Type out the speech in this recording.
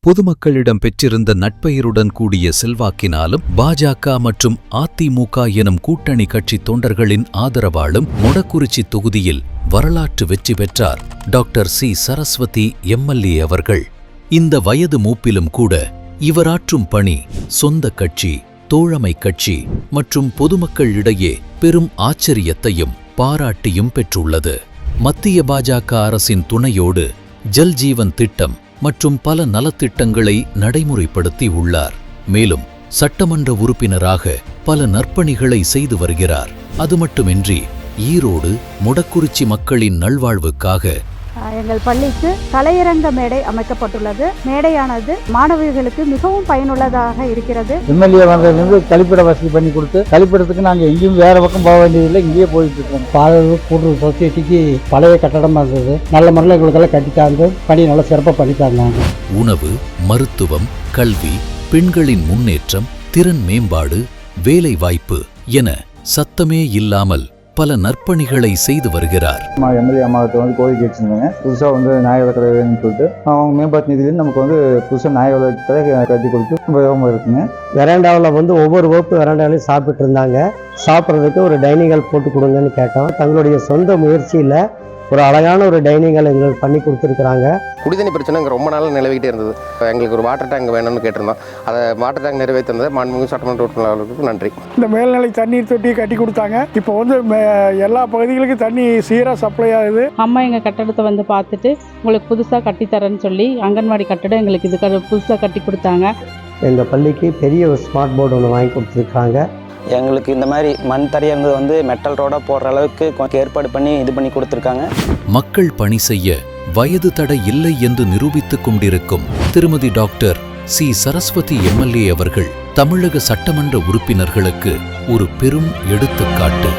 பொதுமக்களிடம் பெற்றிருந்த நட்பெயருடன் கூடிய செல்வாக்கினாலும் பாஜக மற்றும் அதிமுக எனும் கூட்டணி கட்சி தொண்டர்களின் ஆதரவாலும் மொடக்குறிச்சி தொகுதியில் வரலாற்று வெற்றி பெற்றார் டாக்டர் சி. சரஸ்வதி எம்எல்ஏ அவர்கள். இந்த வயது மூப்பிலும் கூட இவராற்றும் பணி சொந்த கட்சி, தோழமை கட்சி மற்றும் பொதுமக்கள் இடையே பெரும் ஆச்சரியத்தையும் பாராட்டியும் பெற்றுள்ளது. மத்திய பாஜக அரசின் துணையோடு ஜல் ஜீவன் திட்டம் மற்றும் பல நலத்திட்டங்களை நடைமுறைப்படுத்தி உள்ளார். மேலும் சட்டமன்ற உறுப்பினராக பல நற்பணிகளை செய்து வருகிறார். அது மட்டுமின்றி ஈரோடு, மொடக்குறிச்சி மக்களின் நல்வாழ்வுக்காக எங்கள் பள்ளிக்கு கலையரங்க மேடை அமைக்கப்பட்டுள்ளது. மேடையானது மாணவர்களுக்கு மிகவும் பயனுள்ளதாக இருக்கிறது. எம்எல்ஏ வந்ததுலேருந்து கழிப்பிட வசதி பண்ணி கொடுத்து, கழிப்பிடத்துக்கு நாங்கள் எங்கேயும் வேற பக்கம் போக வேண்டியதில்லை, இங்கேயே போயிட்டு இருக்கோம். பாலூர் கூட்டுறவு சொசைட்டிக்கு பழைய கட்டடமாக இருந்தது, நல்ல முறையில் எங்களுக்கெல்லாம் கட்டித்தாந்து பணி நல்லா சிறப்பாக பண்ணித்தாங்க. உணவு, மருத்துவம், கல்வி, பெண்களின் முன்னேற்றம், திறன் மேம்பாடு, வேலை வாய்ப்பு என சத்தமே இல்லாமல் பல நற்பணிகளை செய்து வருகிறார். எம்எல்ஏ அம்மாவத்தை கோரிக்கை வச்சிருந்தாங்க, புதுசாக நியாய விலை கடை வேணும்னு சொல்லிட்டு அவங்க மேம்பாட்டு நிதியிலேருந்து நமக்கு புதுசாக நியாய விலை கடை கட்டி கொடுத்து உபயோகமாக இருக்குங்க. வெராண்டாவில் ஒவ்வொரு வகுப்பு வெராண்டாவிலையும் சாப்பிட்டு இருந்தாங்க. சாப்பிட்றதுக்கு ஒரு டைனிங் ஹால் போட்டு கொடுங்கன்னு கேட்டோம். தங்களுடைய சொந்த முயற்சியில் ஒரு அழகான ஒரு டைனிங் ஹால் எங்களுக்கு பண்ணி கொடுத்துருக்குறாங்க. குடிதண்ணி பிரச்சனை இங்கே ரொம்ப நாள் நிலவிக்கிட்டே இருந்தது. எங்களுக்கு ஒரு வாட்டர் டேங்க் வேணும்னு கேட்டிருந்தோம். அதை வாட்டர் டேங்க் நிறைவேற்றிருந்தது மாண்புமிகு சட்டமன்ற உறுப்பினர்களுக்கு நன்றி. இந்த மேல்நிலை தண்ணீர் தொட்டியை கட்டி கொடுத்தாங்க. இப்போ எல்லா பகுதிகளுக்கும் தண்ணி சீராக சப்ளை ஆகுது. அம்மா எங்கள் கட்டடத்தை பார்த்துட்டு உங்களுக்கு புதுசாக கட்டித்தரேன்னு சொல்லி அங்கன்வாடி கட்டடம் எங்களுக்கு இது புதுசாக கட்டி கொடுத்தாங்க. எங்கள் பள்ளிக்கு பெரிய ஒரு ஸ்மார்ட் போர்டு ஒன்று வாங்கி கொடுத்துருக்காங்க. எங்களுக்கு இந்த மாதிரி மண் தரையாக இருந்தது மெட்டல் ரோடாக போடுற அளவுக்கு கொஞ்சம் ஏற்பாடு பண்ணி இது பண்ணி கொடுத்துருக்காங்க. மக்கள் பணி செய்ய வயது தடை இல்லை என்று நிரூபித்துக் கொண்டிருக்கும் திருமதி டாக்டர் சி. சரஸ்வதி எம்எல்ஏ அவர்கள் தமிழக சட்டமன்ற உறுப்பினர்களுக்கு ஒரு பெரும் எடுத்துக்காட்டு.